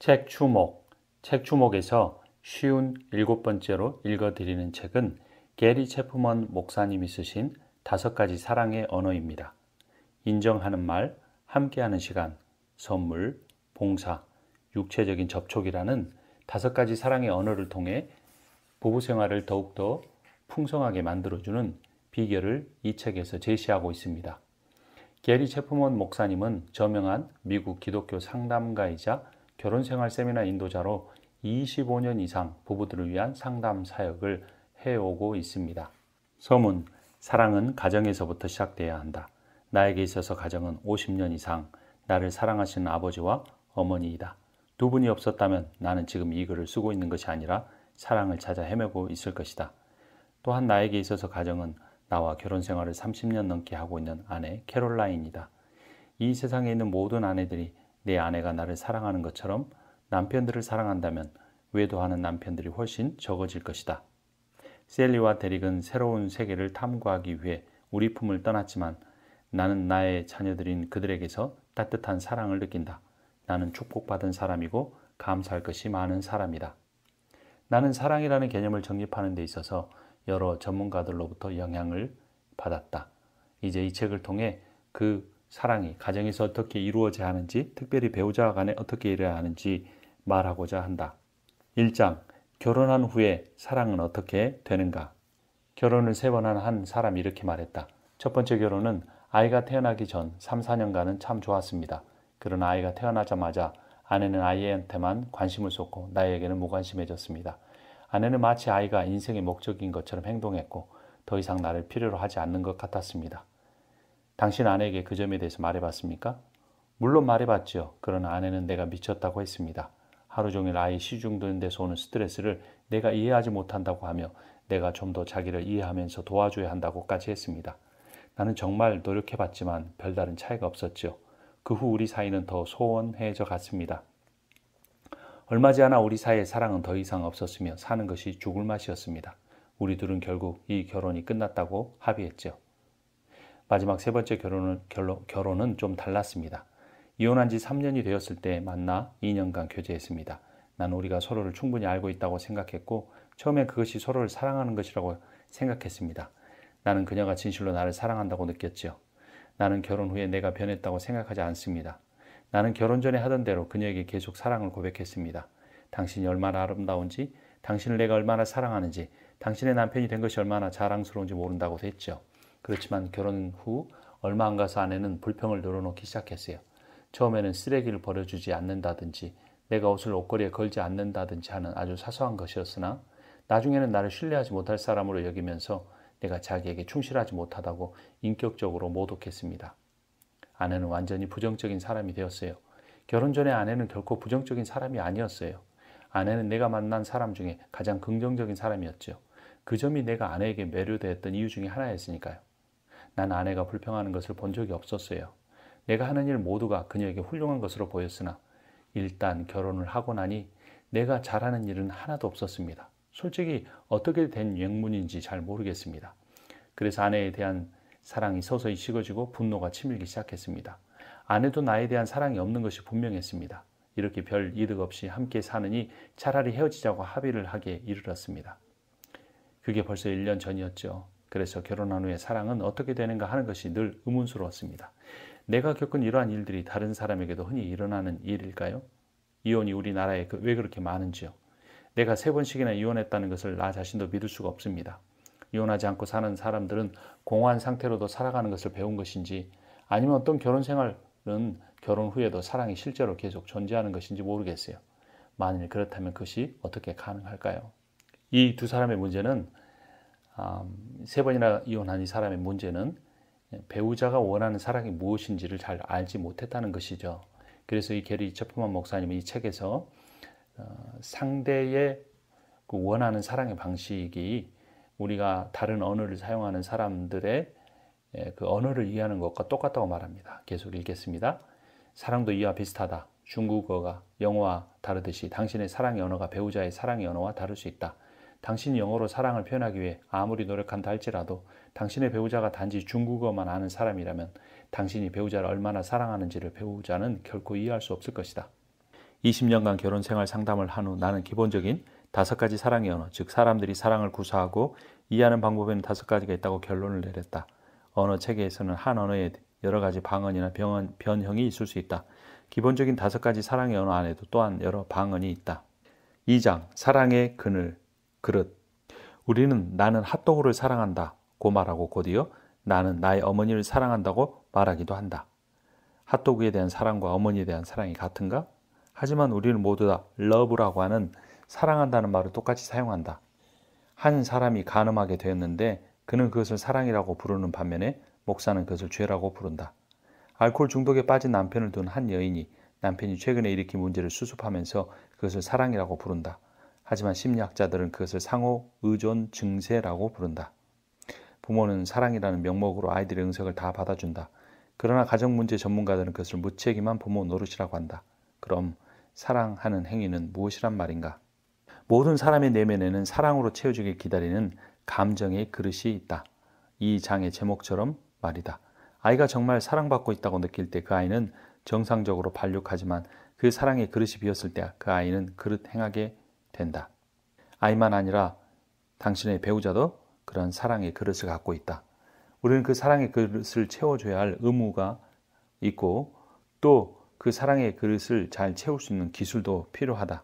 책 추목, 책 추목에서 쉬운 7번째로 읽어드리는 책은 게리 체프먼 목사님이 쓰신 5가지 사랑의 언어입니다. 인정하는 말, 함께하는 시간, 선물, 봉사, 육체적인 접촉이라는 5가지 사랑의 언어를 통해 부부 생활을 더욱더 풍성하게 만들어주는 비결을 이 책에서 제시하고 있습니다. 게리 체프먼 목사님은 저명한 미국 기독교 상담가이자 결혼생활 세미나 인도자로 25년 이상 부부들을 위한 상담 사역을 해오고 있습니다. 서문, 사랑은 가정에서부터 시작돼야 한다. 나에게 있어서 가정은 50년 이상 나를 사랑하시는 아버지와 어머니이다. 두 분이 없었다면 나는 지금 이 글을 쓰고 있는 것이 아니라 사랑을 찾아 헤매고 있을 것이다. 또한 나에게 있어서 가정은 나와 결혼 생활을 30년 넘게 하고 있는 아내 캐롤라인이다. 이 세상에 있는 모든 아내들이 내 아내가 나를 사랑하는 것처럼 남편들을 사랑한다면 외도하는 남편들이 훨씬 적어질 것이다. 셀리와 데릭은 새로운 세계를 탐구하기 위해 우리 품을 떠났지만 나는 나의 자녀들인 그들에게서 따뜻한 사랑을 느낀다. 나는 축복받은 사람이고 감사할 것이 많은 사람이다. 나는 사랑이라는 개념을 정립하는 데 있어서 여러 전문가들로부터 영향을 받았다. 이제 이 책을 통해 그 사랑이 가정에서 어떻게 이루어져야 하는지, 특별히 배우자와 간에 어떻게 이뤄야 하는지 말하고자 한다. 1장, 결혼한 후에 사랑은 어떻게 되는가? 결혼을 3번 한 한 사람이 이렇게 말했다. 첫 번째 결혼은 아이가 태어나기 전 3, 4년간은 참 좋았습니다. 그러나 아이가 태어나자마자 아내는 아이한테만 관심을 쏟고 나에게는 무관심해졌습니다. 아내는 마치 아이가 인생의 목적인 것처럼 행동했고 더 이상 나를 필요로 하지 않는 것 같았습니다. 당신 아내에게 그 점에 대해서 말해봤습니까? 물론 말해봤지요. 그러나 아내는 내가 미쳤다고 했습니다. 하루 종일 아이 시중 드는 데서 오는 스트레스를 내가 이해하지 못한다고 하며 내가 좀 더 자기를 이해하면서 도와줘야 한다고까지 했습니다. 나는 정말 노력해봤지만 별다른 차이가 없었죠. 그 후 우리 사이는 더 소원해져 갔습니다. 얼마 지 않아 우리 사이의 사랑은 더 이상 없었으며 사는 것이 죽을 맛이었습니다. 우리 둘은 결국 이 결혼이 끝났다고 합의했죠. 마지막 3번째 결혼은 좀 달랐습니다. 이혼한 지 3년이 되었을 때 만나 2년간 교제했습니다. 난 우리가 서로를 충분히 알고 있다고 생각했고 처음엔 그것이 서로를 사랑하는 것이라고 생각했습니다. 나는 그녀가 진실로 나를 사랑한다고 느꼈죠. 나는 결혼 후에 내가 변했다고 생각하지 않습니다. 나는 결혼 전에 하던 대로 그녀에게 계속 사랑을 고백했습니다. 당신이 얼마나 아름다운지, 당신을 내가 얼마나 사랑하는지, 당신의 남편이 된 것이 얼마나 자랑스러운지 모른다고 했죠. 그렇지만 결혼 후 얼마 안 가서 아내는 불평을 늘어놓기 시작했어요. 처음에는 쓰레기를 버려주지 않는다든지 내가 옷을 옷걸이에 걸지 않는다든지 하는 아주 사소한 것이었으나 나중에는 나를 신뢰하지 못할 사람으로 여기면서 내가 자기에게 충실하지 못하다고 인격적으로 모독했습니다. 아내는 완전히 부정적인 사람이 되었어요. 결혼 전에 아내는 결코 부정적인 사람이 아니었어요. 아내는 내가 만난 사람 중에 가장 긍정적인 사람이었죠. 그 점이 내가 아내에게 매료되었던 이유 중에 하나였으니까요. 난 아내가 불평하는 것을 본 적이 없었어요. 내가 하는 일 모두가 그녀에게 훌륭한 것으로 보였으나 일단 결혼을 하고 나니 내가 잘하는 일은 하나도 없었습니다. 솔직히 어떻게 된 영문인지 잘 모르겠습니다. 그래서 아내에 대한 사랑이 서서히 식어지고 분노가 치밀기 시작했습니다. 아내도 나에 대한 사랑이 없는 것이 분명했습니다. 이렇게 별 이득 없이 함께 사느니 차라리 헤어지자고 합의를 하기에 이르렀습니다. 그게 벌써 1년 전이었죠. 그래서 결혼한 후에 사랑은 어떻게 되는가 하는 것이 늘 의문스러웠습니다. 내가 겪은 이러한 일들이 다른 사람에게도 흔히 일어나는 일일까요? 이혼이 우리나라에 왜 그렇게 많은지요? 내가 3번씩이나 이혼했다는 것을 나 자신도 믿을 수가 없습니다. 이혼하지 않고 사는 사람들은 공허한 상태로도 살아가는 것을 배운 것인지 아니면 어떤 결혼 생활은 결혼 후에도 사랑이 실제로 계속 존재하는 것인지 모르겠어요. 만일 그렇다면 그것이 어떻게 가능할까요? 이 두 사람의 문제는 3번이나 이혼한 이 사람의 문제는 배우자가 원하는 사랑이 무엇인지를 잘 알지 못했다는 것이죠. 그래서 이 게리 체프먼 목사님은 이 책에서 상대의 그 원하는 사랑의 방식이 우리가 다른 언어를 사용하는 사람들의 그 언어를 이해하는 것과 똑같다고 말합니다. 계속 읽겠습니다. 사랑도 이와 비슷하다. 중국어가 영어와 다르듯이 당신의 사랑의 언어가 배우자의 사랑의 언어와 다를 수 있다. 당신이 영어로 사랑을 표현하기 위해 아무리 노력한다 할지라도 당신의 배우자가 단지 중국어만 아는 사람이라면 당신이 배우자를 얼마나 사랑하는지를 배우자는 결코 이해할 수 없을 것이다. 20년간 결혼 생활 상담을 한 후 나는 기본적인 5가지 사랑의 언어, 즉 사람들이 사랑을 구사하고 이해하는 방법에는 5가지가 있다고 결론을 내렸다. 언어 체계에서는 한 언어에 여러 가지 방언이나 변형이 있을 수 있다. 기본적인 5가지 사랑의 언어 안에도 또한 여러 방언이 있다. 2장, 사랑의 그릇. 우리는 나는 핫도그를 사랑한다고 말하고 곧이어 나는 나의 어머니를 사랑한다고 말하기도 한다. 핫도그에 대한 사랑과 어머니에 대한 사랑이 같은가? 하지만 우리는 모두 다 love라고 하는 사랑한다는 말을 똑같이 사용한다. 한 사람이 간음하게 되었는데 그는 그것을 사랑이라고 부르는 반면에 목사는 그것을 죄라고 부른다. 알코올 중독에 빠진 남편을 둔 한 여인이 남편이 최근에 일으킨 문제를 수습하면서 그것을 사랑이라고 부른다. 하지만 심리학자들은 그것을 상호 의존 증세라고 부른다. 부모는 사랑이라는 명목으로 아이들의 응석을 다 받아준다. 그러나 가정문제 전문가들은 그것을 무책임한 부모 노릇이라고 한다. 그럼 사랑하는 행위는 무엇이란 말인가? 모든 사람의 내면에는 사랑으로 채워주길 기다리는 감정의 그릇이 있다. 이 장의 제목처럼 말이다. 아이가 정말 사랑받고 있다고 느낄 때 그 아이는 정상적으로 발육하지만 그 사랑의 그릇이 비었을 때 그 아이는 그릇 행하게 된다. 아이만 아니라 당신의 배우자도 그런 사랑의 그릇을 갖고 있다. 우리는 그 사랑의 그릇을 채워줘야 할 의무가 있고 또 그 사랑의 그릇을 잘 채울 수 있는 기술도 필요하다.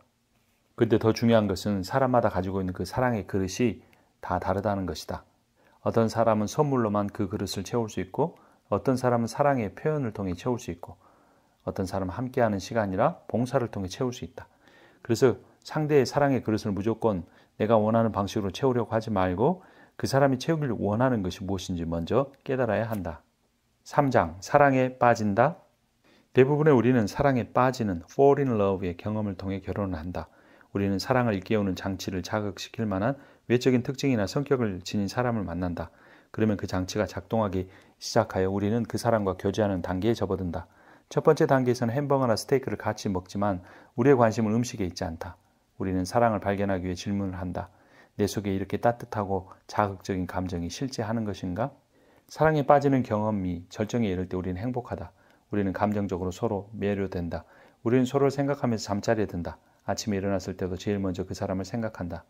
근데 더 중요한 것은 사람마다 가지고 있는 그 사랑의 그릇이 다 다르다는 것이다. 어떤 사람은 선물로만 그 그릇을 채울 수 있고 어떤 사람은 사랑의 표현을 통해 채울 수 있고 어떤 사람은 함께하는 시간이라 봉사를 통해 채울 수 있다. 그래서 상대의 사랑의 그릇을 무조건 내가 원하는 방식으로 채우려고 하지 말고 그 사람이 채우길 원하는 것이 무엇인지 먼저 깨달아야 한다. 3장, 사랑에 빠진다. 대부분의 우리는 사랑에 빠지는 fall in love의 경험을 통해 결혼을 한다. 우리는 사랑을 일깨우는 장치를 자극시킬 만한 외적인 특징이나 성격을 지닌 사람을 만난다. 그러면 그 장치가 작동하기 시작하여 우리는 그 사람과 교제하는 단계에 접어든다. 첫 번째 단계에서는 햄버거나 스테이크를 같이 먹지만 우리의 관심은 음식에 있지 않다. 우리는 사랑을 발견하기 위해 질문을 한다. 내 속에 이렇게 따뜻하고 자극적인 감정이 실제 하는 것인가? 사랑에 빠지는 경험이 절정에 이를 때 우리는 행복하다. 우리는 감정적으로 서로 매료된다. 우리는 서로를 생각하면서 잠자리에 든다. 아침에 일어났을 때도 제일 먼저 그 사람을 생각한다.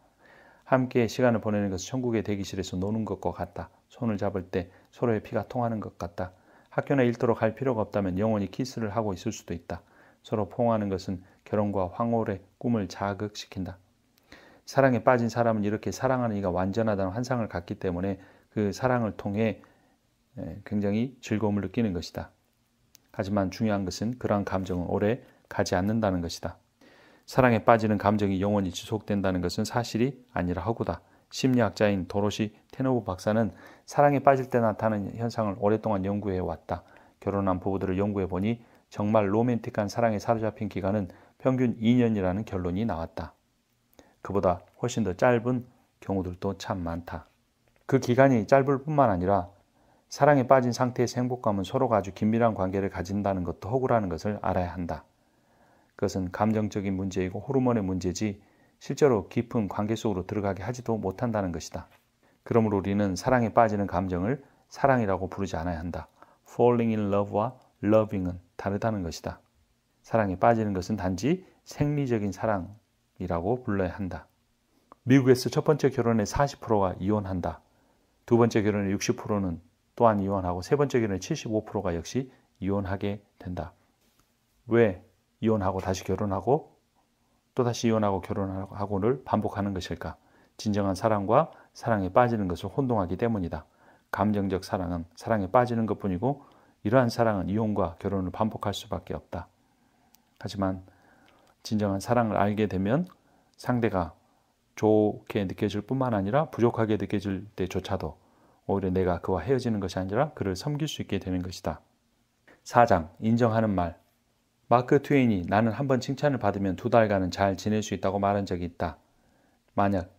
함께 시간을 보내는 것은 천국의 대기실에서 노는 것과 같다. 손을 잡을 때 서로의 피가 통하는 것 같다. 학교나 일터로 갈 필요가 없다면 영원히 키스를 하고 있을 수도 있다. 서로 포옹하는 것은 결혼과 황홀의 꿈을 자극시킨다. 사랑에 빠진 사람은 이렇게 사랑하는 이가 완전하다는 환상을 갖기 때문에 그 사랑을 통해 굉장히 즐거움을 느끼는 것이다. 하지만 중요한 것은 그러한 감정은 오래 가지 않는다는 것이다. 사랑에 빠지는 감정이 영원히 지속된다는 것은 사실이 아니라 허구다. 심리학자인 도로시 테노브 박사는 사랑에 빠질 때 나타나는 현상을 오랫동안 연구해 왔다. 결혼한 부부들을 연구해 보니 정말 로맨틱한 사랑에 사로잡힌 기간은 평균 2년이라는 결론이 나왔다. 그보다 훨씬 더 짧은 경우들도 참 많다. 그 기간이 짧을 뿐만 아니라 사랑에 빠진 상태에서 행복감은 서로가 아주 긴밀한 관계를 가진다는 것도 허구라는 것을 알아야 한다. 그것은 감정적인 문제이고 호르몬의 문제지 실제로 깊은 관계 속으로 들어가게 하지도 못한다는 것이다. 그러므로 우리는 사랑에 빠지는 감정을 사랑이라고 부르지 않아야 한다. Falling in love와 loving은 다르다는 것이다. 사랑에 빠지는 것은 단지 생리적인 사랑이라고 불러야 한다. 미국에서 첫 번째 결혼의 40%가 이혼한다. 두 번째 결혼의 60%는 또한 이혼하고 세 번째 결혼의 75%가 역시 이혼하게 된다. 왜 이혼하고 다시 결혼하고 또 다시 이혼하고 결혼하고를 반복하는 것일까? 진정한 사랑과 사랑에 빠지는 것을 혼동하기 때문이다. 감정적 사랑은 사랑에 빠지는 것뿐이고 이러한 사랑은 이혼과 결혼을 반복할 수밖에 없다. 하지만 진정한 사랑을 알게 되면 상대가 좋게 느껴질 뿐만 아니라 부족하게 느껴질 때조차도 오히려 내가 그와 헤어지는 것이 아니라 그를 섬길 수 있게 되는 것이다. 4장, 인정하는 말. 마크 트웨인이 나는 한번 칭찬을 받으면 2달간은 잘 지낼 수 있다고 말한 적이 있다. 만약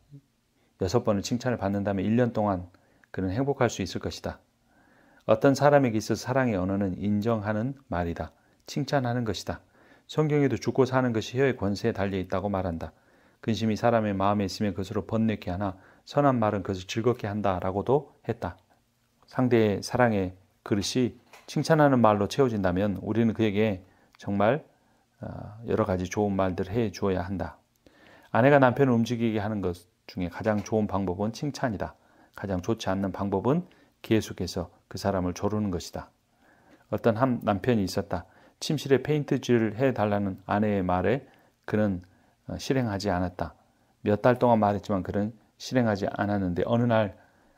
6번을 칭찬을 받는다면 1년 동안 그는 행복할 수 있을 것이다. 어떤 사람에게 있어서 사랑의 언어는 인정하는 말이다. 칭찬하는 것이다. 성경에도 죽고 사는 것이 혀의 권세에 달려있다고 말한다. 근심이 사람의 마음에 있으면 그것으로 번뇌케 하나 선한 말은 그것을 즐겁게 한다라고도 했다. 상대의 사랑의 그릇이 칭찬하는 말로 채워진다면 우리는 그에게 정말 여러 가지 좋은 말들을 해 주어야 한다. 아내가 남편을 움직이게 하는 것 중에 가장 좋은 방법은 칭찬이다. 가장 좋지 않는 방법은 계속해서 그 사람을 조르는 것이다. 어떤 한 남편이 있었다. 침실에 페인트칠을 해달라는 아내의 말에 그는 실행하지 않았다. 몇 달 동안 말했지만 그는 실행하지 않았는데 어느 날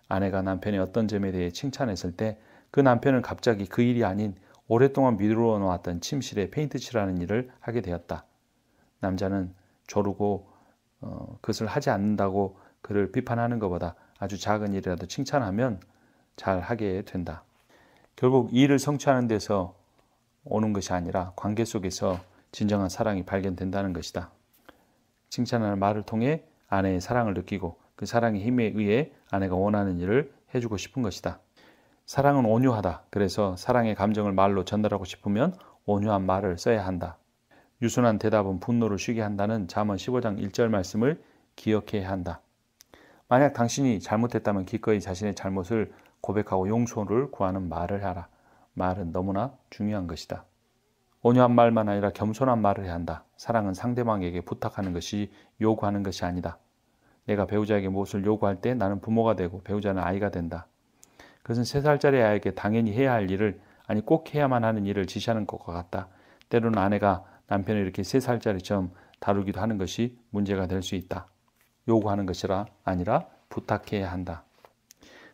아내가 남편의 어떤 점에 대해 칭찬했을 때 그 남편은 갑자기 그 일이 아닌 오랫동안 미루어 놓았던 침실에 페인트칠하는 일을 하게 되었다. 남자는 조르고 그것을 하지 않는다고 그를 비판하는 것보다 아주 작은 일이라도 칭찬하면 잘 하게 된다. 결국 이 일을 성취하는 데서 오는 것이 아니라 관계 속에서 진정한 사랑이 발견된다는 것이다. 칭찬하는 말을 통해 아내의 사랑을 느끼고 그 사랑의 힘에 의해 아내가 원하는 일을 해주고 싶은 것이다. 사랑은 온유하다. 그래서 사랑의 감정을 말로 전달하고 싶으면 온유한 말을 써야 한다. 유순한 대답은 분노를 쉬게 한다는 잠언 15장 1절 말씀을 기억해야 한다. 만약 당신이 잘못했다면 기꺼이 자신의 잘못을 고백하고 용서를 구하는 말을 하라. 말은 너무나 중요한 것이다. 온유한 말만 아니라 겸손한 말을 해야 한다. 사랑은 상대방에게 부탁하는 것이 요구하는 것이 아니다. 내가 배우자에게 무엇을 요구할 때 나는 부모가 되고 배우자는 아이가 된다. 그것은 3살짜리 아이에게 당연히 해야 할 일을, 아니 꼭 해야만 하는 일을 지시하는 것과 같다. 때로는 아내가 남편을 이렇게 3살짜리처럼 다루기도 하는 것이 문제가 될 수 있다. 요구하는 것이라 아니라 부탁해야 한다.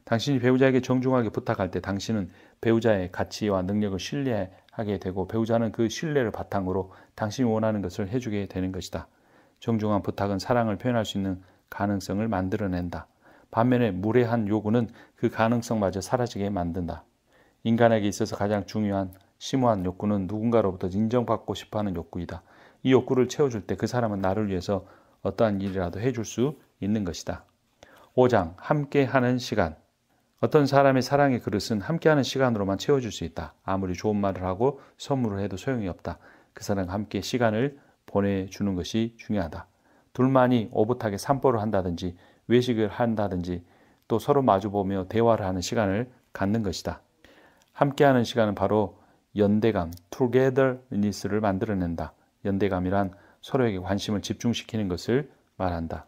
당신이 배우자에게 정중하게 부탁할 때 당신은 배우자의 가치와 능력을 신뢰하게 되고 배우자는 그 신뢰를 바탕으로 당신이 원하는 것을 해주게 되는 것이다. 정중한 부탁은 사랑을 표현할 수 있는 가능성을 만들어낸다. 반면에 무례한 요구는 그 가능성마저 사라지게 만든다. 인간에게 있어서 가장 중요한 심오한 욕구는 누군가로부터 인정받고 싶어하는 욕구이다. 이 욕구를 채워줄 때 그 사람은 나를 위해서 어떠한 일이라도 해줄 수 있는 것이다. 5장 함께하는 시간. 어떤 사람의 사랑의 그릇은 함께하는 시간으로만 채워줄 수 있다. 아무리 좋은 말을 하고 선물을 해도 소용이 없다. 그 사람과 함께 시간을 보내주는 것이 중요하다. 둘만이 오붓하게 산보를 한다든지 외식을 한다든지 또 서로 마주보며 대화를 하는 시간을 갖는 것이다. 함께하는 시간은 바로 연대감, togetherness를 만들어낸다. 연대감이란 서로에게 관심을 집중시키는 것을 말한다.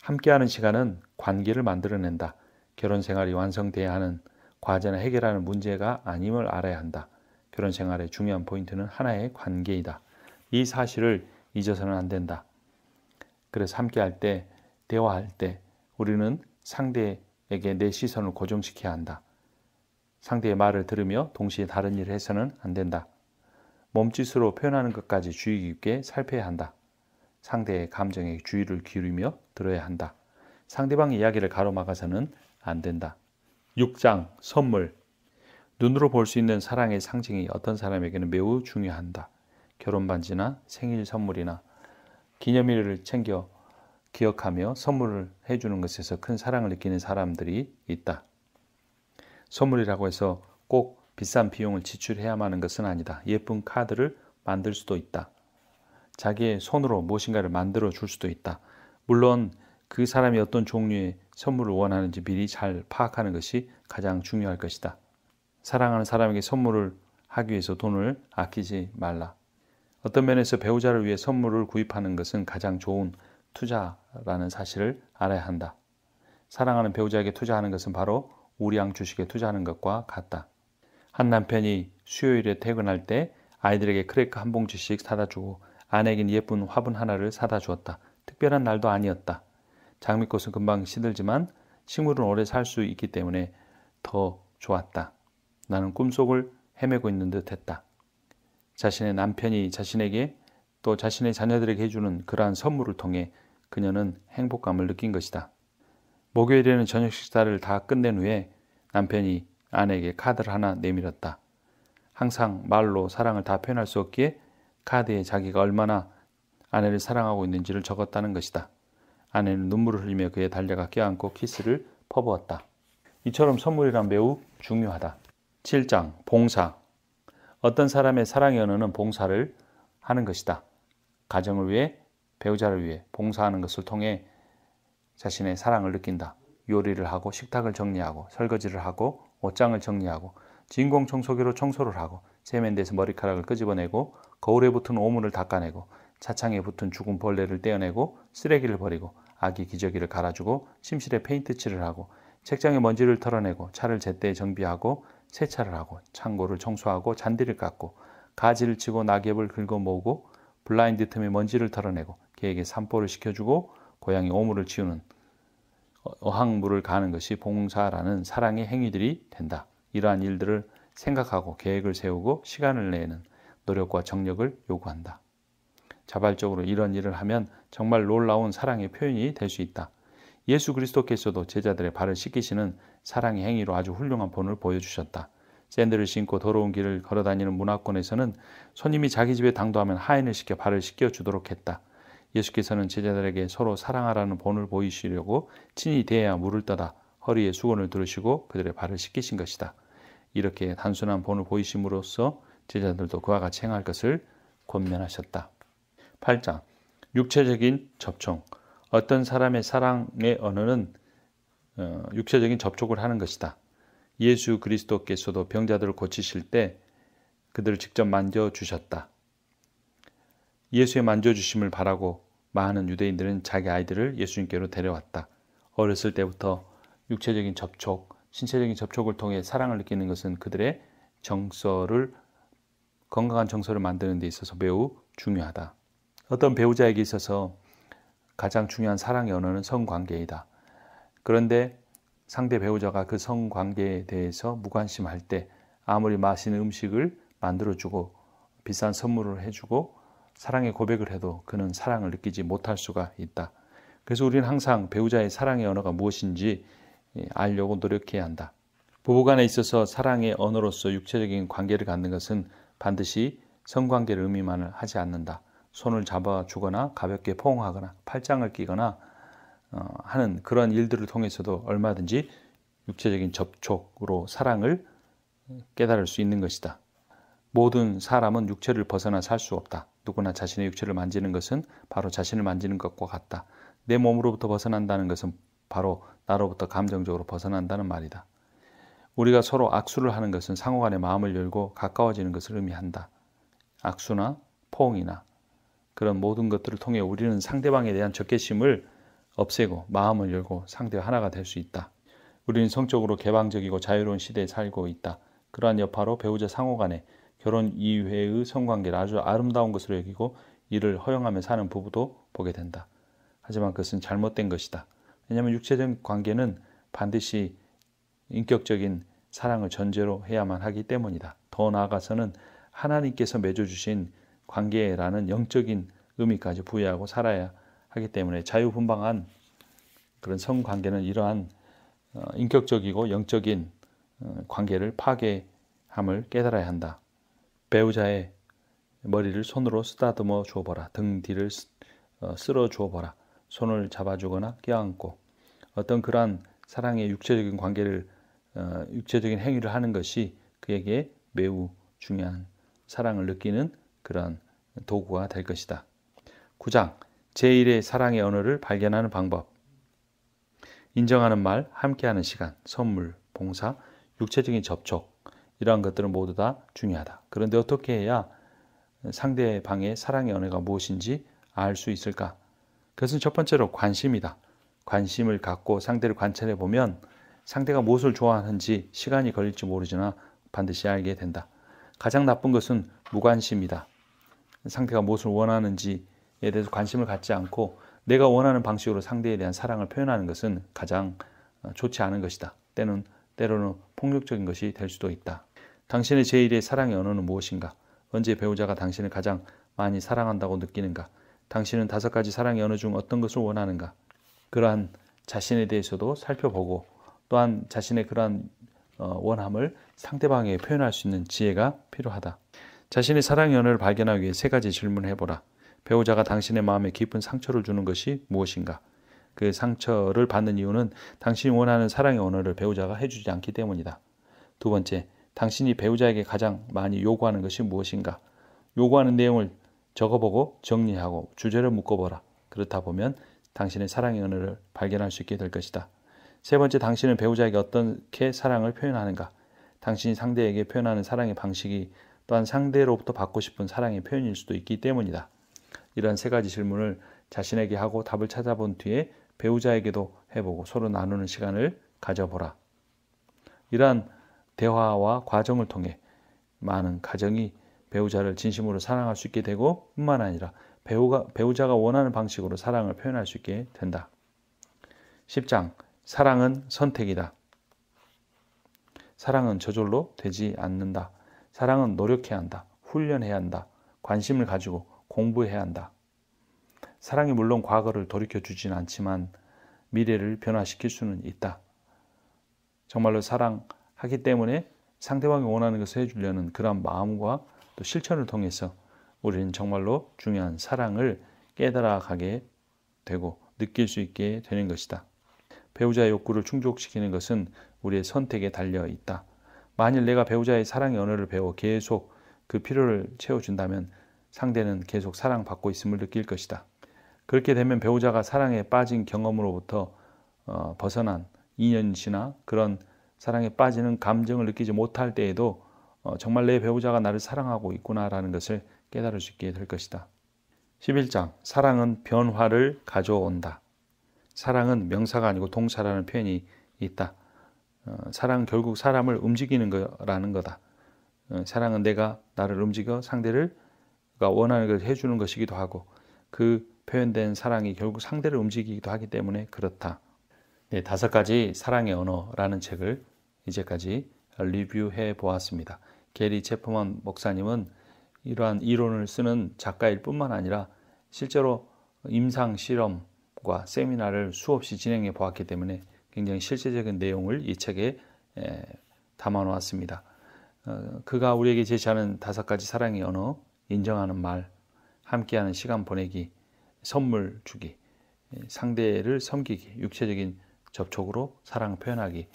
함께하는 시간은 관계를 만들어낸다. 결혼 생활이 완성돼야 하는 과제나 해결하는 문제가 아님을 알아야 한다. 결혼 생활의 중요한 포인트는 하나의 관계이다. 이 사실을 잊어서는 안 된다. 그래서 함께할 때, 대화할 때 우리는 상대에게 내 시선을 고정시켜야 한다. 상대의 말을 들으며 동시에 다른 일을 해서는 안 된다. 몸짓으로 표현하는 것까지 주의 깊게 살펴야 한다. 상대의 감정에 주의를 기울이며 들어야 한다. 상대방의 이야기를 가로막아서는 안 된다. 6장 선물. 눈으로 볼 수 있는 사랑의 상징이 어떤 사람에게는 매우 중요한다. 결혼 반지나 생일 선물이나 기념일을 챙겨 기억하며 선물을 해주는 것에서 큰 사랑을 느끼는 사람들이 있다. 선물이라고 해서 꼭 비싼 비용을 지출해야만 하는 것은 아니다. 예쁜 카드를 만들 수도 있다. 자기의 손으로 무엇인가를 만들어 줄 수도 있다. 물론 그 사람이 어떤 종류의 선물을 원하는지 미리 잘 파악하는 것이 가장 중요할 것이다. 사랑하는 사람에게 선물을 하기 위해서 돈을 아끼지 말라. 어떤 면에서 배우자를 위해 선물을 구입하는 것은 가장 좋은 투자라는 사실을 알아야 한다. 사랑하는 배우자에게 투자하는 것은 바로 우량 주식에 투자하는 것과 같다. 한 남편이 수요일에 퇴근할 때 아이들에게 크래커 한 봉지씩 사다 주고 아내에겐 예쁜 화분 하나를 사다 주었다. 특별한 날도 아니었다. 장미꽃은 금방 시들지만 식물은 오래 살 수 있기 때문에 더 좋았다. 나는 꿈속을 헤매고 있는 듯 했다. 자신의 남편이 자신에게 또 자신의 자녀들에게 해주는 그러한 선물을 통해 그녀는 행복감을 느낀 것이다. 목요일에는 저녁 식사를 다 끝낸 후에 남편이 아내에게 카드를 하나 내밀었다. 항상 말로 사랑을 다 표현할 수 없기에 카드에 자기가 얼마나 아내를 사랑하고 있는지를 적었다는 것이다. 아내는 눈물을 흘리며 그에 달려가 껴안고 키스를 퍼부었다. 이처럼 선물이란 매우 중요하다. 7장 봉사. 어떤 사람의 사랑의 언어는 봉사를 하는 것이다. 가정을 위해, 배우자를 위해 봉사하는 것을 통해 자신의 사랑을 느낀다. 요리를 하고 식탁을 정리하고 설거지를 하고 옷장을 정리하고 진공 청소기로 청소를 하고 세면대에서 머리카락을 끄집어내고 거울에 붙은 오물을 닦아내고 차창에 붙은 죽은 벌레를 떼어내고 쓰레기를 버리고 아기 기저귀를 갈아주고 침실에 페인트 칠을 하고 책장에 먼지를 털어내고 차를 제때 정비하고 세차를 하고 창고를 청소하고 잔디를 깎고 가지를 치고 낙엽을 긁어 모으고 블라인드 틈에 먼지를 털어내고 개에게 산보를 시켜주고 고양이 오물을 치우는 어항물을 가는 것이 봉사라는 사랑의 행위들이 된다. 이러한 일들을 생각하고 계획을 세우고 시간을 내는 노력과 정력을 요구한다. 자발적으로 이런 일을 하면 정말 놀라운 사랑의 표현이 될 수 있다. 예수 그리스도께서도 제자들의 발을 씻기시는 사랑의 행위로 아주 훌륭한 본을 보여주셨다. 샌들을 신고 더러운 길을 걸어다니는 문화권에서는 손님이 자기 집에 당도하면 하인을 시켜 발을 씻겨주도록 했다. 예수께서는 제자들에게 서로 사랑하라는 본을 보이시려고 친히 대야 물을 떠다 허리에 수건을 두르시고 그들의 발을 씻기신 것이다. 이렇게 단순한 본을 보이심으로써 제자들도 그와 같이 행할 것을 권면하셨다. 8장 육체적인 접촉. 어떤 사람의 사랑의 언어는 육체적인 접촉을 하는 것이다. 예수 그리스도께서도 병자들을 고치실 때 그들을 직접 만져주셨다. 예수의 만져주심을 바라고 많은 유대인들은 자기 아이들을 예수님께로 데려왔다. 어렸을 때부터 육체적인 접촉, 신체적인 접촉을 통해 사랑을 느끼는 것은 그들의 건강한 정서를 만드는 데 있어서 매우 중요하다. 어떤 배우자에게 있어서 가장 중요한 사랑의 언어는 성관계이다. 그런데 상대 배우자가 그 성관계에 대해서 무관심할 때 아무리 맛있는 음식을 만들어주고 비싼 선물을 해주고 사랑의 고백을 해도 그는 사랑을 느끼지 못할 수가 있다. 그래서 우리는 항상 배우자의 사랑의 언어가 무엇인지 알려고 노력해야 한다. 부부간에 있어서 사랑의 언어로서 육체적인 관계를 갖는 것은 반드시 성관계를 의미만을 하지 않는다. 손을 잡아주거나 가볍게 포옹하거나 팔짱을 끼거나 하는 그런 일들을 통해서도 얼마든지 육체적인 접촉으로 사랑을 깨달을 수 있는 것이다. 모든 사람은 육체를 벗어나 살 수 없다. 누구나 자신의 육체를 만지는 것은 바로 자신을 만지는 것과 같다. 내 몸으로부터 벗어난다는 것은 바로 나로부터 감정적으로 벗어난다는 말이다. 우리가 서로 악수를 하는 것은 상호간의 마음을 열고 가까워지는 것을 의미한다. 악수나 포옹이나 그런 모든 것들을 통해 우리는 상대방에 대한 적개심을 없애고 마음을 열고 상대와 하나가 될 수 있다. 우리는 성적으로 개방적이고 자유로운 시대에 살고 있다. 그러한 여파로 배우자 상호간에 결혼 이외의 성관계를 아주 아름다운 것으로 여기고 이를 허용하며 사는 부부도 보게 된다. 하지만 그것은 잘못된 것이다. 왜냐하면 육체적 관계는 반드시 인격적인 사랑을 전제로 해야만 하기 때문이다. 더 나아가서는 하나님께서 맺어주신 관계라는 영적인 의미까지 부여하고 살아야 하기 때문에 자유분방한 그런 성관계는 이러한 인격적이고 영적인 관계를 파괴함을 깨달아야 한다. 배우자의 머리를 손으로 쓰다듬어 주어보라. 등 뒤를 쓸어 주어보라. 손을 잡아주거나 껴안고 어떤 그러한 사랑의 육체적인 관계를 육체적인 행위를 하는 것이 그에게 매우 중요한 사랑을 느끼는 그런 도구가 될 것이다. 9장 제1의 사랑의 언어를 발견하는 방법. 인정하는 말, 함께하는 시간, 선물, 봉사, 육체적인 접촉 이러한 것들은 모두 다 중요하다. 그런데 어떻게 해야 상대방의 사랑의 언어가 무엇인지 알 수 있을까? 그것은 첫 번째로 관심이다. 관심을 갖고 상대를 관찰해 보면 상대가 무엇을 좋아하는지 시간이 걸릴지 모르지나 반드시 알게 된다. 가장 나쁜 것은 무관심이다. 상대가 무엇을 원하는지에 대해서 관심을 갖지 않고 내가 원하는 방식으로 상대에 대한 사랑을 표현하는 것은 가장 좋지 않은 것이다. 때로는 폭력적인 것이 될 수도 있다. 당신의 제1의 사랑의 언어는 무엇인가? 언제 배우자가 당신을 가장 많이 사랑한다고 느끼는가? 당신은 5가지 사랑의 언어 중 어떤 것을 원하는가? 그러한 자신에 대해서도 살펴보고 또한 자신의 그러한 원함을 상대방에게 표현할 수 있는 지혜가 필요하다. 자신의 사랑의 언어를 발견하기 위해 3가지 질문을 해보라. 배우자가 당신의 마음에 깊은 상처를 주는 것이 무엇인가? 그 상처를 받는 이유는 당신이 원하는 사랑의 언어를 배우자가 해주지 않기 때문이다. 2번째, 당신이 배우자에게 가장 많이 요구하는 것이 무엇인가? 요구하는 내용을 적어보고 정리하고 주제를 묶어보라. 그렇다 보면 당신의 사랑의 언어를 발견할 수 있게 될 것이다. 3번째, 당신은 배우자에게 어떻게 사랑을 표현하는가? 당신이 상대에게 표현하는 사랑의 방식이 또한 상대로부터 받고 싶은 사랑의 표현일 수도 있기 때문이다. 이런 세 가지 질문을 자신에게 하고 답을 찾아본 뒤에 배우자에게도 해보고 서로 나누는 시간을 가져보라. 이러한 대화와 과정을 통해 많은 가정이 배우자를 진심으로 사랑할 수 있게 되고 뿐만 아니라 배우자가 원하는 방식으로 사랑을 표현할 수 있게 된다. 10장 사랑은 선택이다. 사랑은 저절로 되지 않는다. 사랑은 노력해야 한다. 훈련해야 한다. 관심을 가지고 공부해야 한다. 사랑이 물론 과거를 돌이켜주진 않지만 미래를 변화시킬 수는 있다. 정말로 사랑하기 때문에 상대방이 원하는 것을 해주려는 그런 마음과 또 실천을 통해서 우리는 정말로 중요한 사랑을 깨달아가게 되고 느낄 수 있게 되는 것이다. 배우자의 욕구를 충족시키는 것은 우리의 선택에 달려 있다. 만일 내가 배우자의 사랑의 언어를 배워 계속 그 필요를 채워준다면 상대는 계속 사랑받고 있음을 느낄 것이다. 그렇게 되면 배우자가 사랑에 빠진 경험으로부터 벗어난 2년 지나 그런 사랑에 빠지는 감정을 느끼지 못할 때에도 정말 내 배우자가 나를 사랑하고 있구나라는 것을 깨달을 수 있게 될 것이다. 11장 사랑은 변화를 가져온다. 사랑은 명사가 아니고 동사라는 표현이 있다. 사랑은 결국 사람을 움직이는 거라는 거다. 사랑은 내가 나를 움직여 상대가 원하는 것을 해주는 것이기도 하고 그 표현된 사랑이 결국 상대를 움직이기도 하기 때문에 그렇다. 네, 5가지 사랑의 언어라는 책을 이제까지 리뷰해 보았습니다. 게리 체프먼 목사님은 이러한 이론을 쓰는 작가일 뿐만 아니라 실제로 임상 실험과 세미나를 수없이 진행해 보았기 때문에 굉장히 실제적인 내용을 이 책에 담아 놓았습니다. 그가 우리에게 제시하는 5가지 사랑의 언어, 인정하는 말, 함께하는 시간 보내기, 선물 주기, 상대를 섬기기, 육체적인 접촉으로 사랑 표현하기,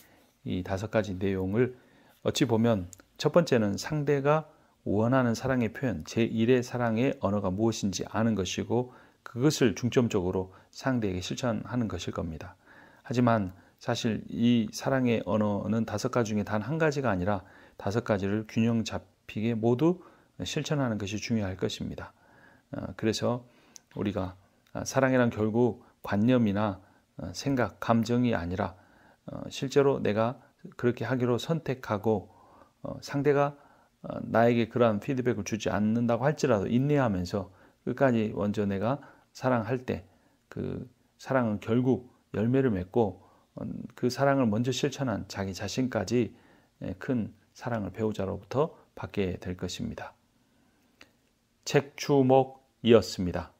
이 5가지 내용을 어찌 보면 첫 번째는 상대가 원하는 사랑의 표현, 제1의 사랑의 언어가 무엇인지 아는 것이고 그것을 중점적으로 상대에게 실천하는 것일 겁니다. 하지만 사실 이 사랑의 언어는 5가지 중에 단 한 가지가 아니라 5가지를 균형 잡히게 모두 실천하는 것이 중요할 것입니다. 그래서 우리가 사랑이란 결국 관념이나 생각, 감정이 아니라 실제로 내가 그렇게 하기로 선택하고 상대가 나에게 그러한 피드백을 주지 않는다고 할지라도 인내하면서 끝까지 먼저 내가 사랑할 때 그 사랑은 결국 열매를 맺고 그 사랑을 먼저 실천한 자기 자신까지 큰 사랑을 배우자로부터 받게 될 것입니다. 책 추목이었습니다.